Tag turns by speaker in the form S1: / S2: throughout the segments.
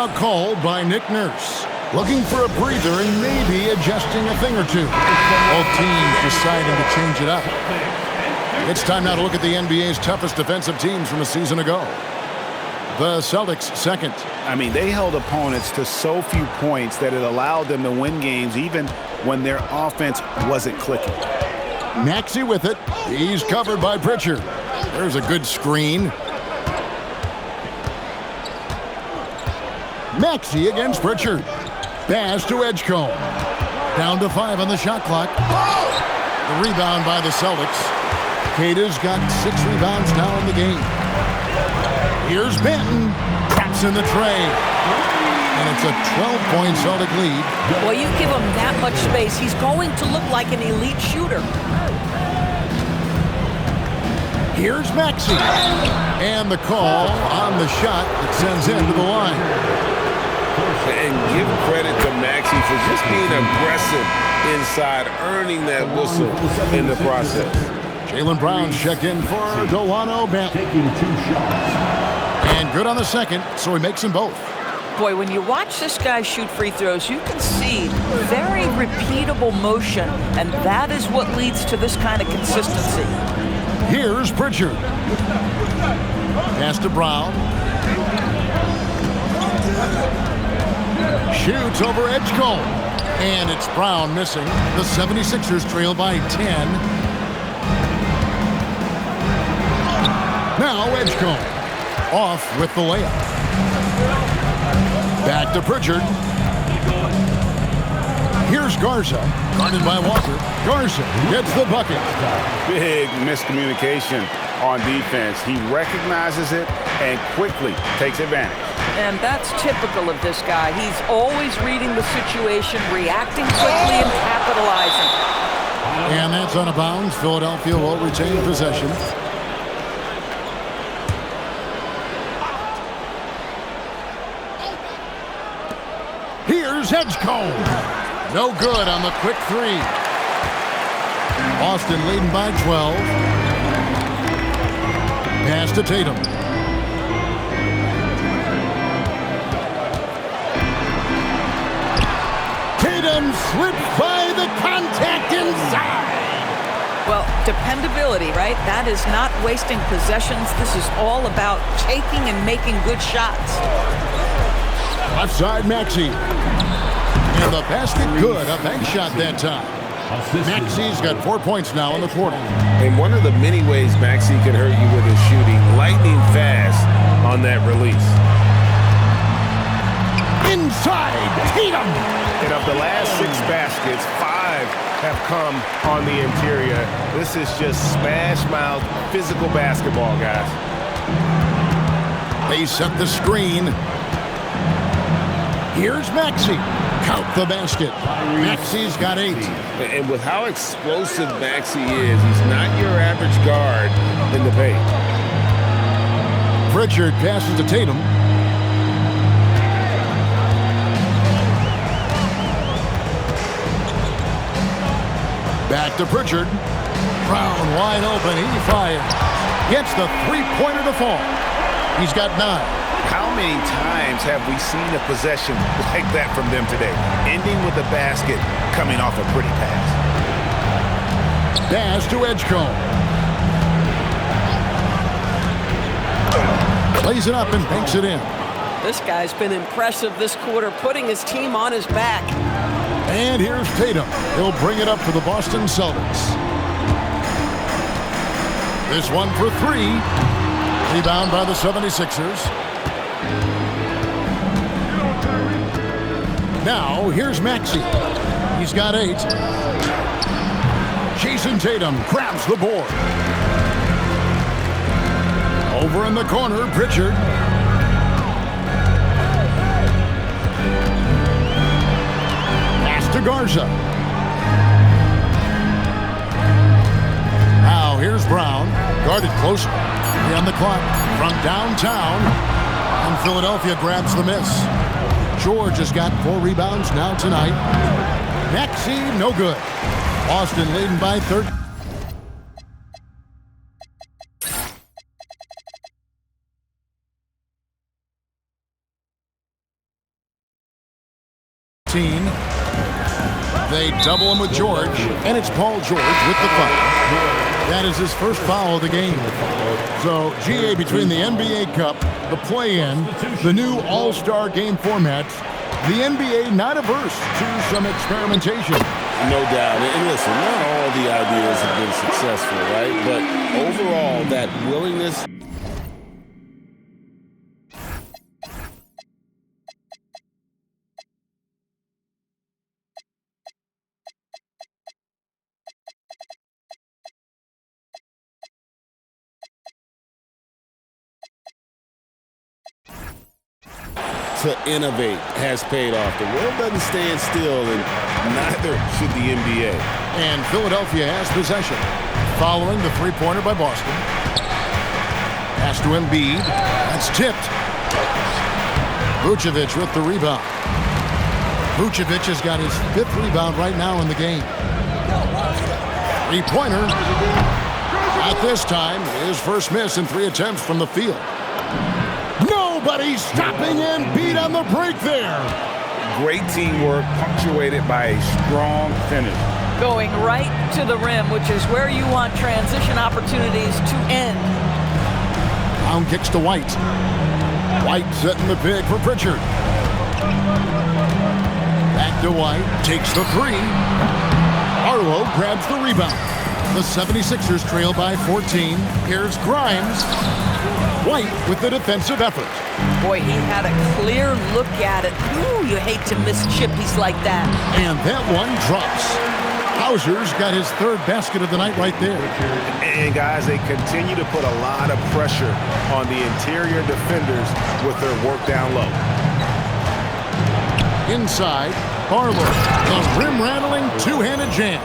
S1: Called by Nick Nurse. Looking for a breather and maybe adjusting a thing or two. Both teams deciding to change it up. It's time now to look at the NBA's toughest defensive teams from a season ago. The Celtics second.
S2: I mean, they held opponents to so few points that it allowed them to win games even when their offense wasn't clicking.
S1: Maxey with it. He's covered by Pritchard. There's a good screen. Maxey against Pritchard. Pass to Edgecombe. Down to 5 on the shot clock. The rebound by the Celtics. Kata's got 6 rebounds now in the game. Here's Benton. Traps in the tray. And it's a 12-point Celtic lead.
S3: Well, you give him that much space, he's going to look like an elite shooter.
S1: Here's Maxey. And the call on the shot that sends him to the line.
S4: And give credit to Maxey for just being aggressive inside, earning that whistle in the process.
S1: Jaylen Brown's check in for Delano Banton.
S5: Taking 2 shots.
S1: And good on the second, so he makes them both.
S3: Boy, when you watch this guy shoot free throws, you can see very repeatable motion, and that is what leads to this kind of consistency.
S1: Here's Pritchard. Pass to Brown. Shoots over Edgecombe. And it's Brown missing. The 76ers trail by 10. Now Edgecombe. Off with the layup. Back to Pritchard. Here's Garza. Guarded by Walker. Garza gets the bucket.
S2: Big miscommunication on defense. He recognizes it and quickly takes advantage.
S3: And that's typical of this guy. He's always reading the situation, reacting quickly, and capitalizing.
S1: And that's out of bounds. Philadelphia will retain possession. Here's Edgecombe. No good on the quick 3. Boston leading by 12. Pass to Tatum. Tatum slips by the contact inside.
S3: Well, dependability, right? That is not wasting possessions. This is all about taking and making good shots.
S1: Left side, Maxey. And the basket good. A bank shot that time. Maxey's got 4 points now in the quarter.
S4: And one of the many ways Maxey can hurt you with his shooting, lightning fast on that release.
S1: Inside, Tatum.
S2: And of the last 6 baskets, 5 have come on the interior. This is just smash-mouth physical basketball, guys.
S1: They set the screen. Here's Maxey. Count the basket. Maxey's got 8.
S4: And with how explosive Maxey is, he's not your average guard in the paint.
S1: Pritchard passes to Tatum. Back to Pritchard. Brown wide open. He fires. Gets the 3-pointer to fall. He's got 9.
S2: How many times have we seen a possession like that from them today? Ending with a basket, coming off a pretty pass.
S1: Pass to Edgecombe. Plays it up and banks it in.
S3: This guy's been impressive this quarter, putting his team on his back.
S1: And here's Tatum. He'll bring it up for the Boston Celtics. This one for 3. Rebound by the 76ers. Now, here's Maxey. He's got 8. Jason Tatum grabs the board. Over in the corner, Pritchard. Pass to Garza. Now, here's Brown. Guarded closer. On the clock from downtown. And Philadelphia grabs the miss. George has got 4 rebounds now tonight. Maxey, no good. Boston leading by 13. team. They double him with George, and it's Paul George with the foul. That is his first foul of the game. So, GA, between the NBA Cup, the play-in, the new All-Star game formats, the NBA not averse to some experimentation.
S4: No doubt. And listen, not all the ideas have been successful, right? But overall, that willingness to innovate has paid off. The world doesn't stand still, and neither should the NBA.
S1: And Philadelphia has possession. Following the three-pointer by Boston. Pass to Embiid. That's tipped. Vucevic with the rebound. Vucevic has got his 5th rebound right now in the game. Three-pointer. At this time, his first miss in 3 attempts from the field. Nobody's stopping Embiid on the break there.
S2: Great teamwork, punctuated by a strong finish.
S3: Going right to the rim, which is where you want transition opportunities to end.
S1: Brown kicks to White. White setting the pick for Pritchard. Back to White, takes the 3. Arlo grabs the rebound. The 76ers trail by 14. Here's Grimes. White with the defensive effort.
S3: Boy, he had a clear look at it. Ooh, you hate to miss chippies like that.
S1: And that one drops. Hauser's got his 3rd basket of the night right there.
S2: And guys, they continue to put a lot of pressure on the interior defenders with their work down low.
S1: Inside, Barlow, the rim-rattling two-handed jam.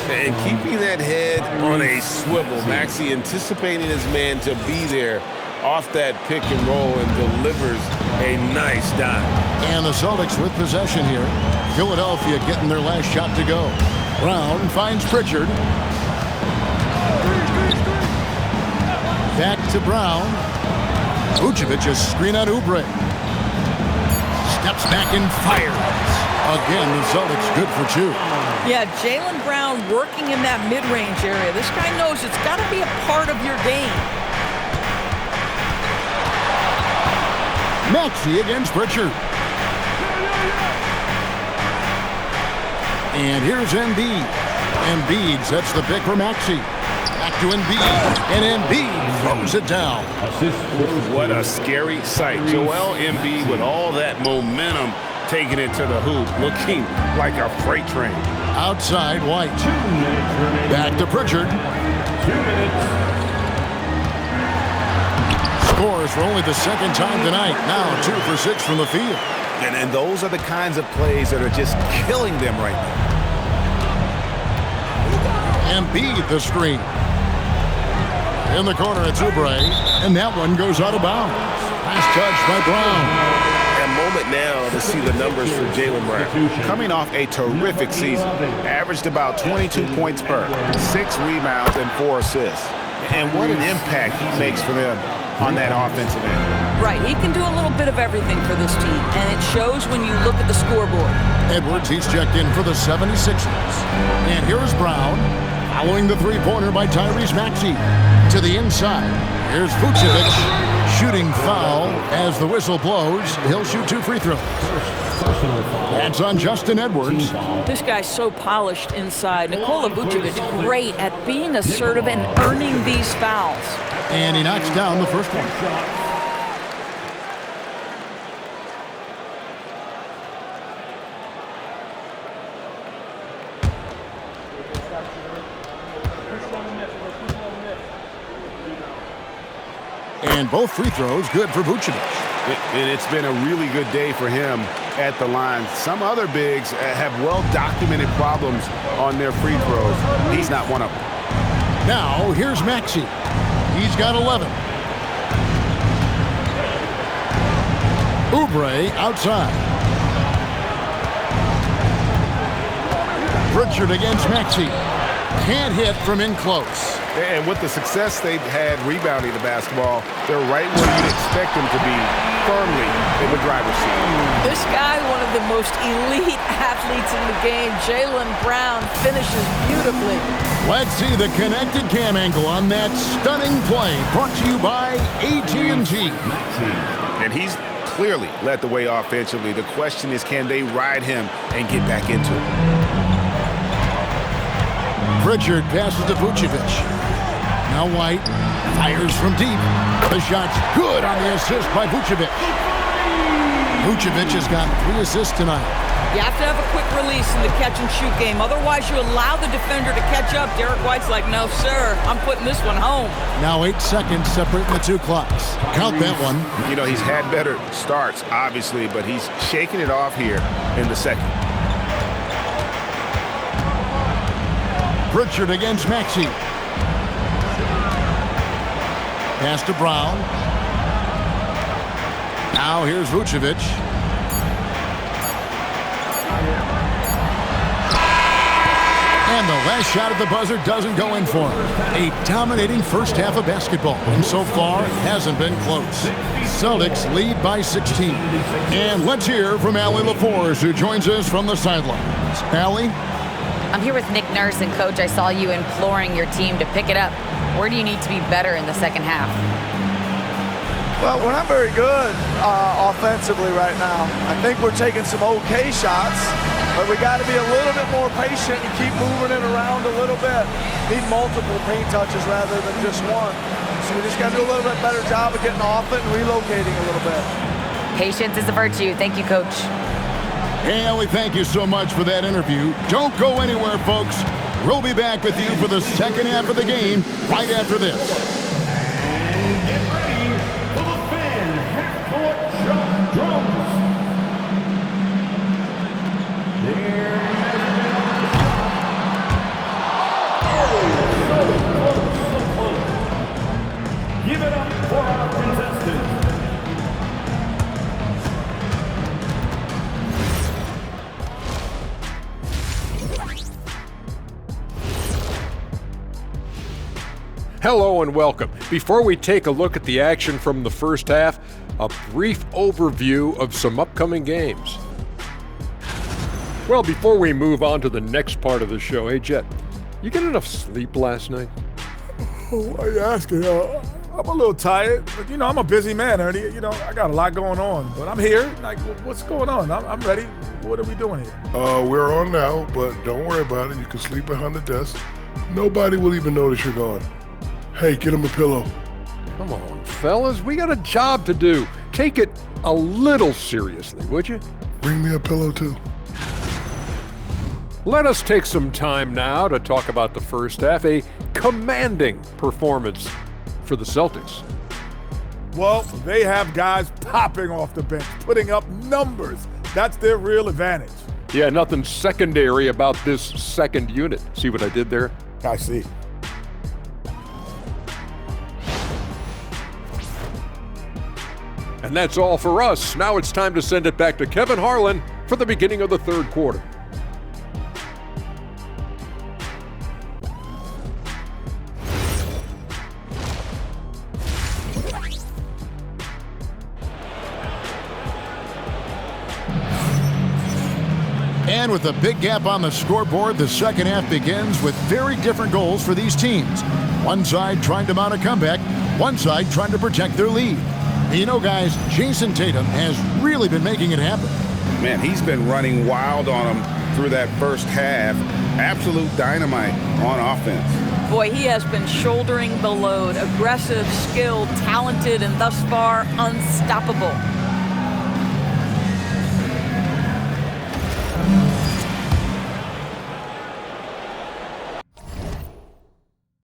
S4: And keeping that head on a swivel. Maxey anticipating his man to be there off that pick and roll and delivers a nice dime.
S1: And the Celtics with possession here. Philadelphia getting their last shot to go. Brown finds Pritchard. Back to Brown. Vucevic a screen on Oubre. Steps back and fires. Again, the Celtics good for 2.
S3: Yeah, Jaylen Brown working in that mid-range area. This guy knows it's got to be a part of your game.
S1: Maxey against Pritchard. And here's Embiid. Embiid sets the pick for Maxey. Back to Embiid. And Embiid throws it down.
S2: What a scary sight. Joel Embiid with all that momentum taking it to the hoop, looking like a freight train.
S1: Outside, White. Back to Pritchard.
S5: 2 minutes.
S1: Scores for only the 2nd time tonight. Now 2 for 6 from the field.
S2: And those are the kinds of plays that are just killing them right now.
S1: Embiid the screen. In the corner, it's Oubre. And that one goes out of bounds. Last touch by Brown.
S2: A moment now to see the numbers for Jaylen Brown. Coming off a terrific season. Averaged about 22 points per, 6 rebounds and 4 assists. And what an impact he makes for them on that offensive end.
S3: Right, he can do a little bit of everything for this team, and it shows when you look at the scoreboard.
S1: Edwards, he's checked in for the 76ers. And here's Brown, following the three-pointer by Tyrese Maxey. To the inside, here's Vucevic, shooting foul as the whistle blows. He'll shoot 2 free throws. That's on Justin Edwards.
S3: This guy's so polished inside. Nikola Vucevic, great at being assertive and earning these fouls.
S1: And he knocks down the first one. And both free throws good for Vucevic.
S2: And it's been a really good day for him at the line. Some other bigs have well-documented problems on their free throws. He's not one of them.
S1: Now, here's Maxey. He's got 11. Oubre outside. Pritchard against Maxey. Can't hit from in close.
S2: And with the success they've had rebounding the basketball, they're right where you'd expect them to be, firmly in the driver's seat.
S3: This guy, one of the most elite athletes in the game, Jaylen Brown, finishes beautifully.
S1: Let's see the connected cam angle on that stunning play, brought to you by AT&T.
S2: And he's clearly led the way offensively. The question is, can they ride him and get back into it?
S1: Pritchard passes to Vucevic. Now White fires from deep. The shot's good on the assist by Vucevic. Vucevic has got 3 assists tonight.
S3: You have to have a quick release in the catch-and-shoot game. Otherwise, you allow the defender to catch up. Derek White's like, no, sir, I'm putting this one home.
S1: Now 8 seconds separating the 2 clocks. Count that one.
S2: You know, he's had better starts, obviously, but he's shaking it off here in the second.
S1: Pritchard against Maxey. Pass to Brown. Now here's Vucevic. And the last shot at the buzzer doesn't go in for him. A dominating first half of basketball, and so far it hasn't been close. Celtics lead by 16. And let's hear from Allie LaForce, who joins us from the sidelines. Allie?
S6: I'm here with Nick Nurse, and Coach, I saw you imploring your team to pick it up. Where do you need to be better in the second half?
S7: Well, we're not very good offensively right now. I think we're taking some okay shots, but we got to be a little bit more patient and keep moving it around a little bit. Need multiple paint touches rather than just one. So we just got to do a little bit better job of getting off it and relocating a little bit. Patience is a virtue. Thank you, Coach.
S1: Hey, Allie, thank you so much for that interview. Don't go anywhere, folks. We'll be back with you for the second half of the game right after this.
S5: Get ready for the fan half-court shot drums. There so close. Give it up for our contestants.
S8: Hello and welcome. Before we take a look at the action from the first half, a brief overview of some upcoming games. Well, before we move on to the next part of the show, hey Jet, you get enough sleep last night?
S9: Why are you asking? I'm a little tired, but you know, I'm a busy man, Ernie. You know, I got a lot going on, but I'm here. Like, what's going on? I'm ready. What are we doing here?
S10: We're on now, but don't worry about it. You can sleep behind the desk. Nobody will even notice you're gone. Hey, get him a pillow.
S8: Come on, fellas, we got a job to do. Take it a little seriously, would you?
S10: Bring me a pillow, too.
S8: Let us take some time now to talk about the first half, a commanding performance for the Celtics.
S9: Well, they have guys popping off the bench, putting up numbers. That's their real advantage.
S8: Yeah, nothing secondary about this second unit. See what I did there?
S9: I see.
S8: And that's all for us. Now it's time to send it back to Kevin Harlan for the beginning of the third quarter.
S1: And with a big gap on the scoreboard, the second half begins with very different goals for these teams. One side trying to mount a comeback, one side trying to protect their lead. And you know, guys, Jason Tatum has really been making it happen.
S2: Man, he's been running wild on them through that first half. Absolute dynamite on offense.
S3: Boy, he has been shouldering the load. Aggressive, skilled, talented, and thus far unstoppable.